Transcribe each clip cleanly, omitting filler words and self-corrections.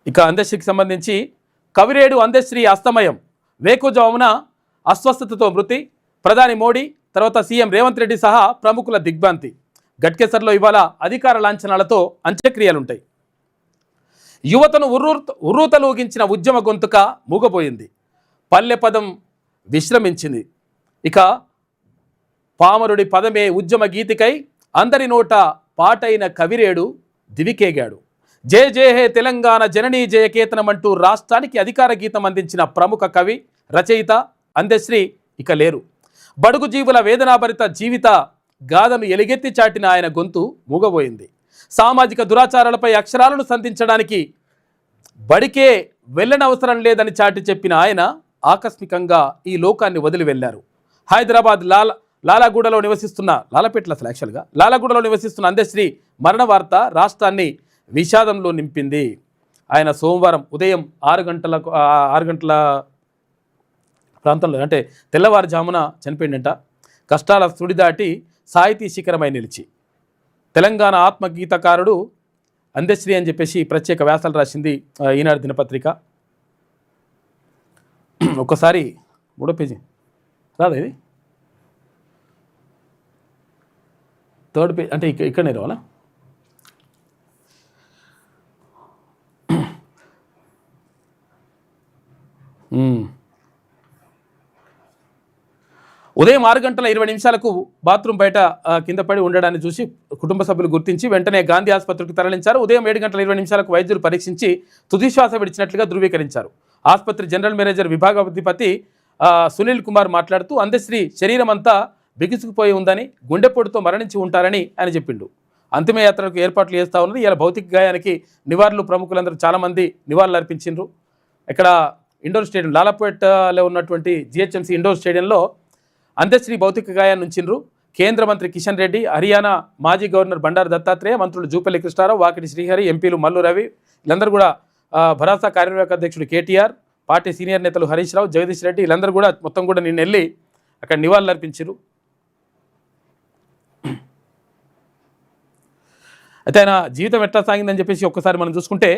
ఇక అంత్యశ్రీకి సంబంధించి కవిరేడు అంత్యశ్రీ అస్తమయం, వేకుజామున అస్వస్థతతో మృతి, ప్రధాని మోడీ తర్వాత సీఎం రేవంత్ రెడ్డి సహా ప్రముఖుల దిగ్భ్రాంతి. గట్కేసర్లో ఇవాళ అధికార లాంఛనాలతో అంత్యక్రియలుంటాయి. యువతను ఉర్రూతలూగించిన ఉద్యమ గొంతుక మూగపోయింది. పల్లె పదం విశ్రమించింది. ఇక పామరుడి పదమే ఉద్యమ గీతికై అందరి నోట పాటైన కవిరేడు దివికేగాడు. జయ జయ హే తెలంగాణ జననీ జయకేతనం అంటూ రాష్ట్రానికి అధికార గీతం అందించిన ప్రముఖ కవి రచయిత అంత్యశ్రీ ఇక లేరు. బడుగు జీవుల వేదనాభరిత జీవిత గాథను ఎలుగెత్తి చాటిన ఆయన గొంతు మూగబోయింది. సామాజిక దురాచారాలపై అక్షరాలను సంధించడానికి బడికే వెళ్ళనవసరం లేదని చాటి చెప్పిన ఆయన ఆకస్మికంగా ఈ లోకాన్ని వదిలి వెళ్లారు. హైదరాబాద్ లాలాగూడలో నివసిస్తున్న లాలాగూడలో నివసిస్తున్న అంత్యశ్రీ మరణ వార్త రాష్ట్రాన్ని విషాదంలో నింపింది. ఆయన సోమవారం ఉదయం 6 గంటల ప్రాంతంలో అంటే తెల్లవారుజామున చనిపోయిందంట. కష్టాల సుడి దాటి సాహితీ శిఖరమై నిలిచి తెలంగాణ ఆత్మగీతకారుడు అంత్యశ్రీ అని చెప్పేసి ప్రత్యేక వ్యాసాలు రాసింది ఈనాడు దినపత్రిక. ఒక్కసారి 3వ పేజీ రాదా ఇది 3rd పేజ్ అంటే ఇక్కడనే రావాలా? ఉదయం 6:20 బాత్రూమ్ బయట కింద పడి ఉండడాన్ని చూసి కుటుంబ సభ్యులు గుర్తించి వెంటనే గాంధీ ఆసుపత్రికి తరలించారు. ఉదయం 7:20 వైద్యులు పరీక్షించి తుదిశ్వాస విడిచినట్లుగా ధృవీకరించారు. ఆసుపత్రి జనరల్ మేనేజర్ విభాగాధిపతి సునీల్ కుమార్ మాట్లాడుతూ అంత్యశ్రీ శరీరం అంతా బిగుసుకుపోయి ఉందని, గుండెపోటుతో మరణించి ఉంటారని ఆయన చెప్పిండు. అంతిమయాత్రకు ఏర్పాట్లు చేస్తూ ఉన్నది. ఇలా భౌతిక గాయానికి నివాళులు ప్రముఖులందరూ చాలామంది నివాళులు అర్పించారు. ఇక్కడ ఇండోర్ స్టేడియం లాలాపేటలో ఉన్నటువంటి జిహెచ్ఎంసీ ఇండోర్ స్టేడియంలో అంత్యశ్రీ భౌతిక గాయాన్ని ఉంచిండ్రు. కేంద్ర మంత్రి కిషన్ రెడ్డి, హర్యానా మాజీ గవర్నర్ బండారు దత్తాత్రేయ, మంత్రులు జూపల్లి కృష్ణారావు, వాకిటి శ్రీహరి, ఎంపీలు మల్లు రవి వీళ్ళందరూ కూడా, భరోసా కార్యనిర్వాహక అధ్యక్షుడు కేటీఆర్, పార్టీ సీనియర్ నేతలు హరీష్ రావు, జగదీష్ రెడ్డి వీళ్ళందరూ కూడా మొత్తం కూడా నిన్న వెళ్ళి అక్కడ నివాళులు అర్పించారు. అయితే ఆయన జీవితం ఎట్లా సాగిందని చెప్పేసి ఒక్కసారి మనం చూసుకుంటే,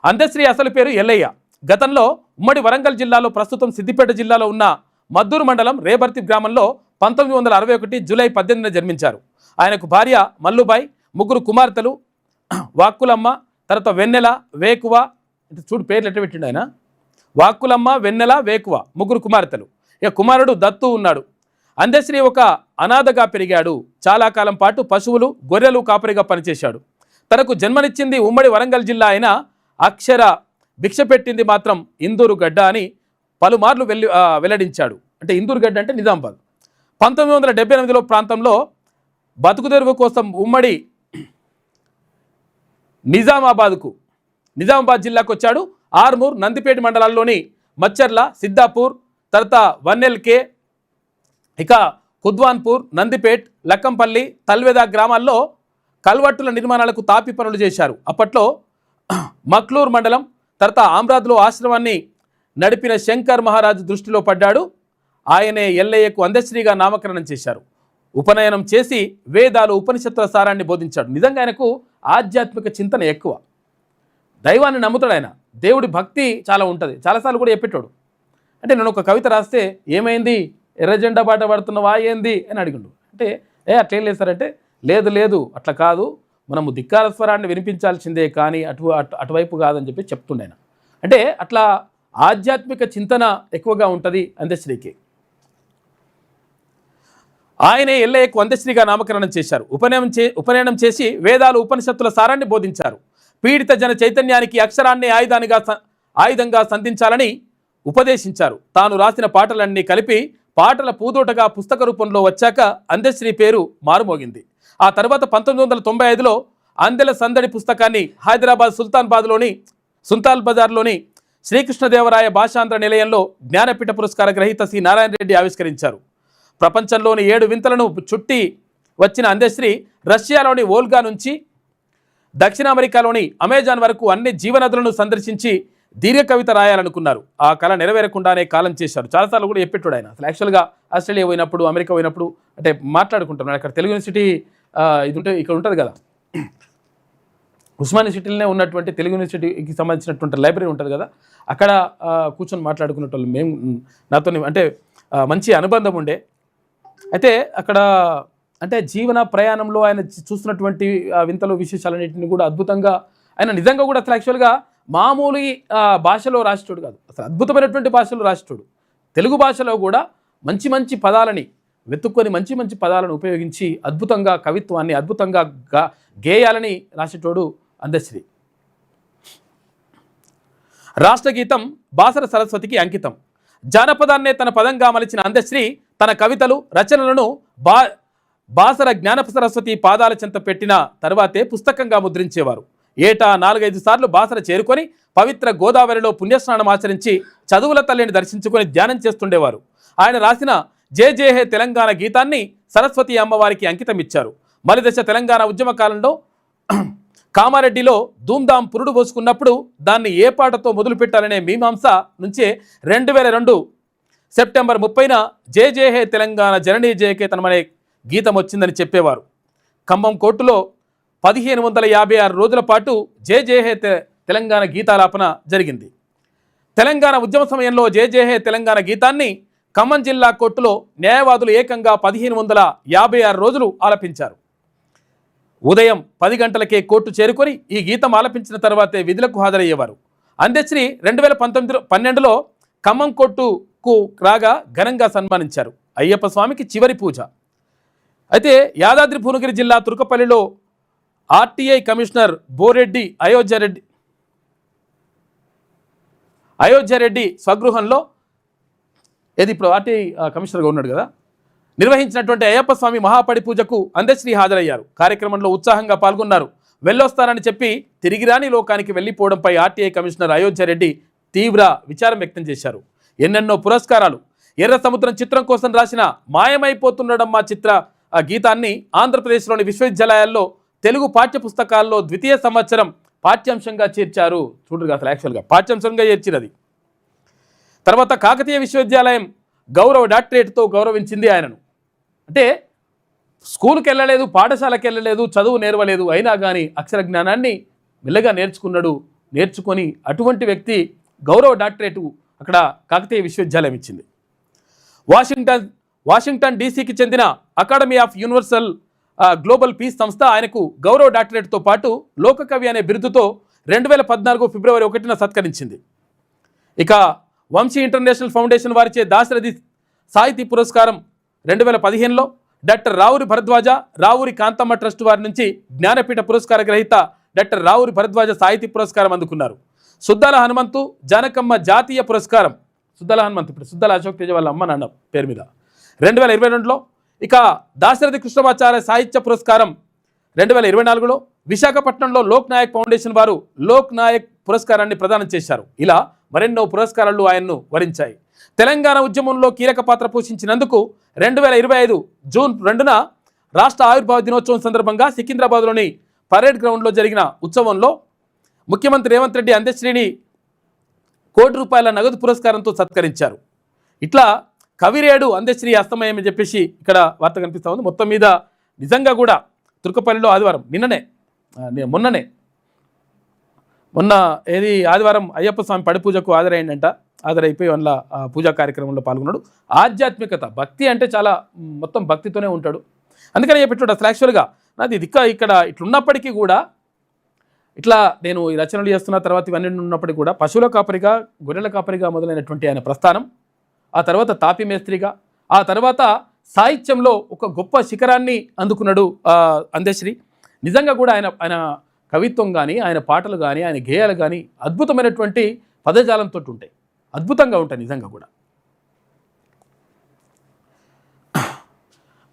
అంత్యశ్రీ అసలు పేరు ఎల్లయ్య. గతంలో ఉమ్మడి వరంగల్ జిల్లాలో, ప్రస్తుతం సిద్దిపేట జిల్లాలో ఉన్న మద్దూరు మండలం రేబర్తి గ్రామంలో 1961 జూలై 18న జన్మించారు. ఆయనకు భార్య మల్లుబాయి, 3 కుమార్తెలు, వాక్కులమ్మ, తర్వాత వెన్నెల, వేకువ, చూడు పేర్లు ఎట్లా పెట్టిండు ఆయన, వాక్కులమ్మ, వెన్నెల, వేకువ, 3 కుమార్తెలు. ఇక కుమారుడు దత్తు ఉన్నాడు. అంత్యశ్రీ ఒక అనాథగా పెరిగాడు. చాలా కాలం పాటు పశువులు, గొర్రెలు కాపరిగా పనిచేశాడు. తనకు జన్మనిచ్చింది ఉమ్మడి వరంగల్ జిల్లా అయినా అక్షర భిక్ష పెట్టింది మాత్రం ఇందూరు గడ్డ అని పలుమార్లు వెల్లడించాడు. అంటే ఇందూరు గడ్డ అంటే నిజామాబాద్. 1978లో ప్రాంతంలో బతుకుదెరువు కోసం ఉమ్మడి నిజామాబాద్ జిల్లాకు వచ్చాడు. ఆర్మూర్, నందిపేట మండలాల్లోని మచ్చర్ల, సిద్దాపూర్, తర్వాత వన్నెల్కే, ఇక కుద్వాన్పూర్, నందిపేట్, లక్కంపల్లి, తల్వేదా గ్రామాల్లో కల్వట్టుల నిర్మాణాలకు తాపి పనులు చేశారు. అప్పట్లో మక్లూర్ మండలం, తర్వాత ఆమ్రాద్లో ఆశ్రమాన్ని నడిపిన శంకర్ మహారాజు దృష్టిలో పడ్డాడు. ఆయనే ఎల్లయ్యకు అంత్యశ్రీగా నామకరణం చేశారు. ఉపనయనం చేసి వేదాలు, ఉపనిషత్తుల సారాన్ని బోధించాడు. నిజంగా ఆయనకు ఆధ్యాత్మిక చింతన ఎక్కువ, దైవాన్ని నమ్ముతాడు ఆయన, దేవుడి భక్తి చాలా ఉంటుంది. చాలాసార్లు కూడా చెప్పేటాడు. అంటే నేను ఒక కవిత రాస్తే ఏమైంది, ఎర్రజెండా బాట పడుతున్నవా ఏంది అని అడిగిండు. అంటే అట్లేం లేదు సార్ అంటే, లేదు అట్లా కాదు, మనము ధిక్కార స్వరాన్ని వినిపించాల్సిందే కానీ అటువైపు కాదని చెప్పి చెప్తుండే ఆయన. అంటే అట్లా ఆధ్యాత్మిక చింతన ఎక్కువగా ఉంటుంది అంత్యశ్రీకి. ఆయనే ఎల్లయ్యకు అంత్యశ్రీగా నామకరణం చేశారు. ఉపనయనం చేసి వేదాలు, ఉపనిషత్తుల సారాన్ని బోధించారు. పీడిత జన చైతన్యానికి అక్షరాన్ని ఆయుధంగా సంధించాలని ఉపదేశించారు. తాను రాసిన పాటలన్నీ కలిపి పాటల పూదోటగా పుస్తక రూపంలో వచ్చాక అంత్యశ్రీ పేరు మారుమోగింది. ఆ తర్వాత 1995లో అందెల సందడి పుస్తకాన్ని హైదరాబాద్ సుల్తాన్ బజార్లోని శ్రీకృష్ణదేవరాయ భాషాంధ్ర నిలయంలో జ్ఞానపీఠ పురస్కార గ్రహీత సి నారాయణ రెడ్డి ఆవిష్కరించారు. ప్రపంచంలోని 7 వింతలను చుట్టి వచ్చిన అంత్యశ్రీ రష్యాలోని వోల్గా నుంచి దక్షిణ అమెరికాలోని అమెజాన్ వరకు అన్ని జీవనదులను సందర్శించి దీర్ఘ కవిత రాయాలనుకున్నారు. ఆ కళ నెరవేరకుండానే కాలం చేశారు. చాలాసార్లు కూడా చెప్పేటాడు ఆయన. అసలు యాక్చువల్గా ఆస్ట్రేలియా పోయినప్పుడు, అమెరికా పోయినప్పుడు అంటే మాట్లాడుకుంటారు. అక్కడ తెలుగు యూనివర్సిటీ ఇది ఉంటే ఇక్కడ ఉంటుంది కదా, ఉస్మాన్ యూనివర్సిటీలోనే ఉన్నటువంటి తెలుగు యూనివర్సిటీకి సంబంధించినటువంటి లైబ్రరీ ఉంటుంది కదా, అక్కడ కూర్చొని మాట్లాడుకునేటోళ్ళు మేము. నాతో అంటే మంచి అనుబంధం ఉండే. అయితే అక్కడ అంటే జీవన ప్రయాణంలో ఆయన చూస్తున్నటువంటి వింతలు విశేషాలన్నింటినీ కూడా అద్భుతంగా ఆయన నిజంగా కూడా అసలు యాక్చువల్గా మామూలు భాషలో రాసేటోడు కాదు, అసలు అద్భుతమైనటువంటి భాషలో రాసేటోడు. తెలుగు భాషలో కూడా మంచి మంచి పదాలని వెతుక్కొని మంచి మంచి పదాలను ఉపయోగించి అద్భుతంగా కవిత్వాన్ని అద్భుతంగా గేయాలని రాసేటోడు అందశ్రీ. రాష్ట్ర గీతం బాసర సరస్వతికి అంకితం. జానపదాన్నే తన పదంగా మలిచిన అందశ్రీ తన కవితలు రచనలను బాసర జ్ఞానప సరస్వతి పాదాల చెంత పెట్టిన తర్వాతే పుస్తకంగా ముద్రించేవారు. ఏటా 4-5 సార్లు బాసర చేరుకొని పవిత్ర గోదావరిలో పుణ్యస్నానం ఆచరించి చదువుల తల్లిని దర్శించుకొని ధ్యానం చేస్తుండేవారు. ఆయన రాసిన జే జే హే తెలంగాణ గీతాన్ని సరస్వతి అమ్మవారికి అంకితం ఇచ్చారు. మలిదశ తెలంగాణ ఉద్యమ కాలంలో కామారెడ్డిలో ధూమ్ధాం పురుడు పోసుకున్నప్పుడు దాన్ని ఏ పాటతో మొదలుపెట్టాలనే మీమాంస నుంచే 2002 సెప్టెంబర్ 30న జే జే హే తెలంగాణ జననీ జయకేతనమనే గీతం వచ్చిందని చెప్పేవారు. ఖమ్మం కోర్టులో 1556 రోజుల పాటు జే జే హే తెలంగాణ గీతాలాపన జరిగింది. తెలంగాణ ఉద్యమ సమయంలో జే జే హే తెలంగాణ గీతాన్ని ఖమ్మం జిల్లా కోర్టులో న్యాయవాదులు ఏకంగా 1556 రోజులు ఆలపించారు. ఉదయం 10 గంటలకే కోర్టు చేరుకొని ఈ గీతం ఆలపించిన తర్వాతే విధులకు హాజరయ్యేవారు. అందశ్రీ 2012లో ఖమ్మం కోర్టుకు రాగా ఘనంగా సన్మానించారు. అయ్యప్ప స్వామికి చివరి పూజ. అయితే యాదాద్రి భువనగిరి జిల్లా తుర్కపల్లిలో ఆర్టీఐ కమిషనర్ బోరెడ్డి అయోధ్యారెడ్డి స్వగృహంలో ఏది ఇప్పుడు ఆర్టీఐ కమిషనర్గా ఉన్నాడు కదా, నిర్వహించినటువంటి అయ్యప్ప స్వామి మహాపడి పూజకు అందశ్రీ హాజరయ్యారు. కార్యక్రమంలో ఉత్సాహంగా పాల్గొన్నారు. వెళ్ళొస్తానని చెప్పి తిరిగి రాని లోకానికి వెళ్ళిపోవడంపై ఆర్టీఐ కమిషనర్ అయోధ్యారెడ్డి తీవ్ర విచారం వ్యక్తం చేశారు. ఎన్నెన్నో పురస్కారాలు, ఎర్ర సముద్రం చిత్రం కోసం రాసిన మాయమైపోతుండడం చిత్ర గీతాన్ని ఆంధ్రప్రదేశ్లోని విశ్వవిద్యాలయాల్లో తెలుగు పాఠ్య పుస్తకాల్లో 2వ సంవత్సరం పాఠ్యాంశంగా చేర్చారు. చూడరు అసలు యాక్చువల్గా పాఠ్యాంశంగా చేర్చినది. తర్వాత కాకతీయ విశ్వవిద్యాలయం గౌరవ డాక్టరేట్తో గౌరవించింది ఆయనను. అంటే స్కూల్కి వెళ్ళలేదు, పాఠశాలకు వెళ్ళలేదు, చదువు నేర్వలేదు, అయినా కానీ అక్షర జ్ఞానాన్ని మెల్లగా నేర్చుకొని అటువంటి వ్యక్తి గౌరవ డాక్టరేటు అక్కడ కాకతీయ విశ్వవిద్యాలయం ఇచ్చింది. వాషింగ్టన్ డీసీకి చెందిన academy of universal global peace సంస్థ ఆయనకు గౌరవ డాక్టరేట్తో పాటు లోకకవి అనే బిరుదుతో 2014 ఫిబ్రవరి 1న సత్కరించింది. ఇక వంశీ ఇంటర్నేషనల్ ఫౌండేషన్ వారిచే దాశరథి సాహితీ పురస్కారం 2015లో, డాక్టర్ రావురి భరద్వాజ రావురి కాంతమ్మ ట్రస్ట్ వారి నుంచి జ్ఞానపీఠ పురస్కార గ్రహీత డాక్టర్ రావురి భరద్వాజ సాహితీ పురస్కారం అందుకున్నారు. సుద్దాల హనుమంతు జానకమ్మ జాతీయ పురస్కారం, సుద్దాల హనుమంతు ఇప్పుడు సుద్దాల అశోక్ తేజ వాళ్ళ అమ్మ నాన్న పేరు మీద 2022లో, ఇక దాశరథి కృష్ణమాచార్య సాహిత్య పురస్కారం 2024లో, విశాఖపట్నంలో లోక్ నాయక్ ఫౌండేషన్ వారు లోక్ నాయక్ పురస్కారాన్ని ప్రదానం చేశారు. ఇలా మరెన్నో పురస్కారాలు ఆయన్ను వరించాయి. తెలంగాణ ఉద్యమంలో కీలక పాత్ర పోషించినందుకు 2025 జూన్ 2న రాష్ట్ర ఆవిర్భావ దినోత్సవం సందర్భంగా సికింద్రాబాద్లోని పరేడ్ గ్రౌండ్లో జరిగిన ఉత్సవంలో ముఖ్యమంత్రి రేవంత్ రెడ్డి అందశ్రీని ₹1 కోటి నగదు పురస్కారంతో సత్కరించారు. ఇట్లా కవిరేడు అందశ్రీ అస్తమయం అని చెప్పేసి ఇక్కడ వార్త కనిపిస్తూ ఉంది. మొత్తం మీద నిజంగా కూడా తుర్కపల్లిలో ఆదివారం మొన్న ఏది ఆదివారం అయ్యప్ప స్వామి పడి పూజకు హాజరైపోయి అందులో పూజా కార్యక్రమంలో పాల్గొన్నాడు. ఆధ్యాత్మికత భక్తి అంటే చాలా మొత్తం భక్తితోనే ఉంటాడు. అందుకని చెప్పేటోడు అసలు యాక్చువల్గా నాది ఇక్కడ ఇట్లున్నప్పటికీ కూడా ఇట్లా నేను ఈ రచనలు చేస్తున్న తర్వాత ఇవన్నీ ఉన్నప్పటికీ కూడా పశువుల కాపరిగా గొర్రెల కాపరిగా మొదలైనటువంటి ఆయన ప్రస్థానం, ఆ తర్వాత తాపి మేస్త్రిగా, ఆ తర్వాత సాహిత్యంలో ఒక గొప్ప శిఖరాన్ని అందుకున్నాడు అందశ్రీ. నిజంగా కూడా ఆయన కవిత్వం కానీ ఆయన పాటలు కానీ ఆయన గేయాలు కానీ అద్భుతమైనటువంటి పదజాలంతో ఉంటాయి, అద్భుతంగా ఉంటాయి నిజంగా కూడా.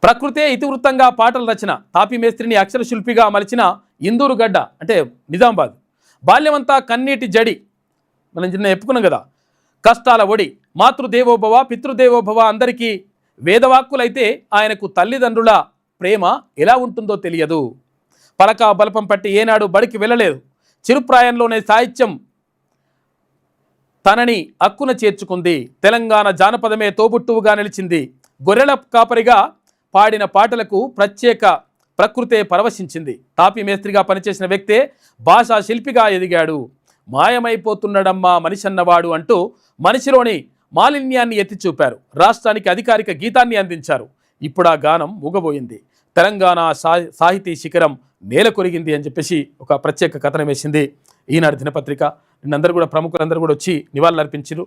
ప్రకృతే ఇతివృత్తంగా పాటల రచన, తాపి మేస్త్రిని అక్షర శిల్పిగా మలిచిన ఇందూరు గడ్డ అంటే నిజామాబాద్. బాల్యమంతా కన్నీటి జడి, మనం చిన్న చెప్పుకున్నాం కదా, కష్టాల ఒడి, మాతృదేవోభవ పితృదేవోభవ అందరికీ వేదవాక్కులైతే ఆయనకు తల్లిదండ్రుల ప్రేమ ఎలా ఉంటుందో తెలియదు. పలక బలపం పట్టి ఏనాడు బడికి వెళ్ళలేదు. చిరుప్రాయంలోనే సాహిత్యం తనని అక్కున చేర్చుకుంది. తెలంగాణ జానపదమే తోబుట్టువుగా నిలిచింది. గొర్రెల కాపరిగా పాడిన పాటలకు ప్రత్యేక ప్రకృతే పరవశించింది. తాపీ మేస్త్రిగా పనిచేసిన వ్యక్తే భాషా శిల్పిగా ఎదిగాడు. మాయమైపోతున్నాడమ్మా మనిషి అన్నవాడు అంటూ మనిషిలోని మాలిన్యాన్ని ఎత్తి చూపారు. రాష్ట్రానికి అధికారిక గీతాన్ని అందించారు. ఇప్పుడు ఆ గానం మూగబోయింది. తెలంగాణ సాహితీ శిఖరం నేల కొరిగింది అని చెప్పేసి ఒక ప్రత్యేక కథనం వేసింది ఈనాడు దినపత్రిక. నిన్నందరూ కూడా ప్రముఖులందరూ కూడా వచ్చి నివాళులర్పించారు.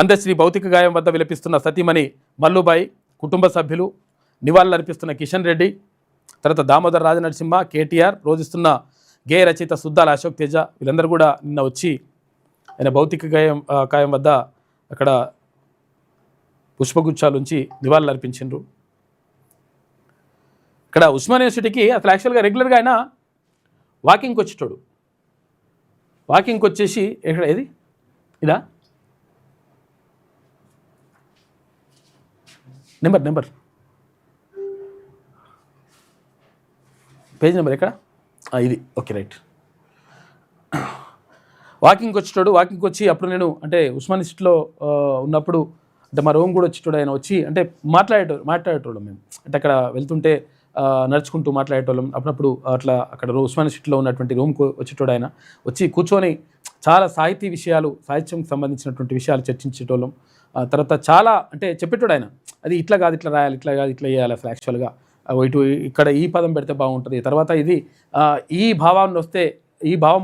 అందశ్రీ భౌతిక గాయం వద్ద విలపిస్తున్న సతీమణి మల్లుబాయి కుటుంబ సభ్యులు, నివాళులర్పిస్తున్న కిషన్ రెడ్డి, తర్వాత దామోదర్ రాజనరసింహ, కేటీఆర్, రోజిస్తున్న గేయ రచయిత సుద్దాల అశోక్ తేజ, వీళ్ళందరూ కూడా నిన్న వచ్చి ఆయన భౌతిక గాయం వద్ద అక్కడ పుష్పగుచ్చాలుంచి నివాళులర్పించారు. ఇక్కడ ఉస్మానియా యూనివర్సిటీకి అసలు యాక్చువల్గా రెగ్యులర్గా ఆయన వాకింగ్కి వచ్చేటోడు. వాకింగ్కి వచ్చేసి ఎక్కడ ఏది ఇదా నెంబర్ పేజ్ నెంబర్ ఎక్కడ ఇది ఓకే రైట్. వాకింగ్కి వచ్చేటోడు. వాకింగ్కి వచ్చి అప్పుడు నేను అంటే ఉస్మానియా యూనివర్సిటీలో ఉన్నప్పుడు అంటే మా రూమ్ కూడా వచ్చేటోడు. ఆయన వచ్చి అంటే మాట్లాడేటోళ్ళం మేము. అంటే అక్కడ వెళ్తుంటే నడుచుకుంటూ మాట్లాడేటోళ్ళం. అప్పుడప్పుడు అట్లా అక్కడ ఉస్మానియా యూనివర్సిటీలో ఉన్నటువంటి రూమ్కు వచ్చేటోడు. ఆయన వచ్చి కూర్చొని చాలా సాహితీ విషయాలు, సాహిత్యంకి సంబంధించినటువంటి విషయాలు చర్చించేటోళ్ళం. తర్వాత చాలా అంటే చెప్పేటోడు ఆయన, అది ఇట్లా కాదు ఇట్లా రాయాలి, ఇట్లా కాదు ఇట్లా చేయాలి, అసలు యాక్చువల్గా ఇటు ఇక్కడ ఈ పదం పెడితే బాగుంటుంది, తర్వాత ఇది ఈ భావం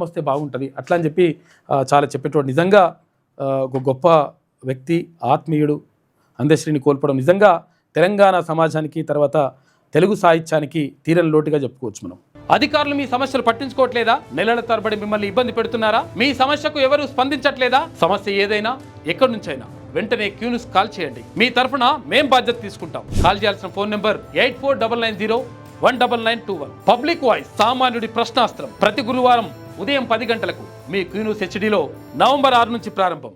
వస్తే బాగుంటుంది అట్లా అని చెప్పి చాలా చెప్పేటోడు. నిజంగా ఒక గొప్ప వ్యక్తి, ఆత్మీయుడు. అందశ్రీని కోల్పోవడం నిజంగా తెలంగాణ సమాజానికి తర్వాత తెలుగు సాహిత్యానికి తీరని లోటుగా చెప్పుకోవచ్చు మనం. అధికారులు మీ సమస్యలు పట్టించుకోవట్లేదా? నెలల తరబడి మిమ్మల్ని ఇబ్బంది పెడుతున్నారా? మీ సమస్యకు ఎవరు స్పందించట్లేదా? సమస్య ఏదైనా ఎక్కడి నుంచైనా వెంటనే క్యూన్యూస్ కాల్ చేయండి. మీ తరఫున మేం బాధ్యత తీసుకుంటాం. కాల్ చేయాల్సిన ఫోన్ నెంబర్ 8499019921. పబ్లిక్ వాయిస్, సామాన్యుడి ప్రశ్నాస్త్రం. ప్రతి గురువారం ఉదయం 10 గంటలకు మీ క్యూన్యూస్ హెచ్డీలో నవంబర్ 6 నుంచి ప్రారంభం.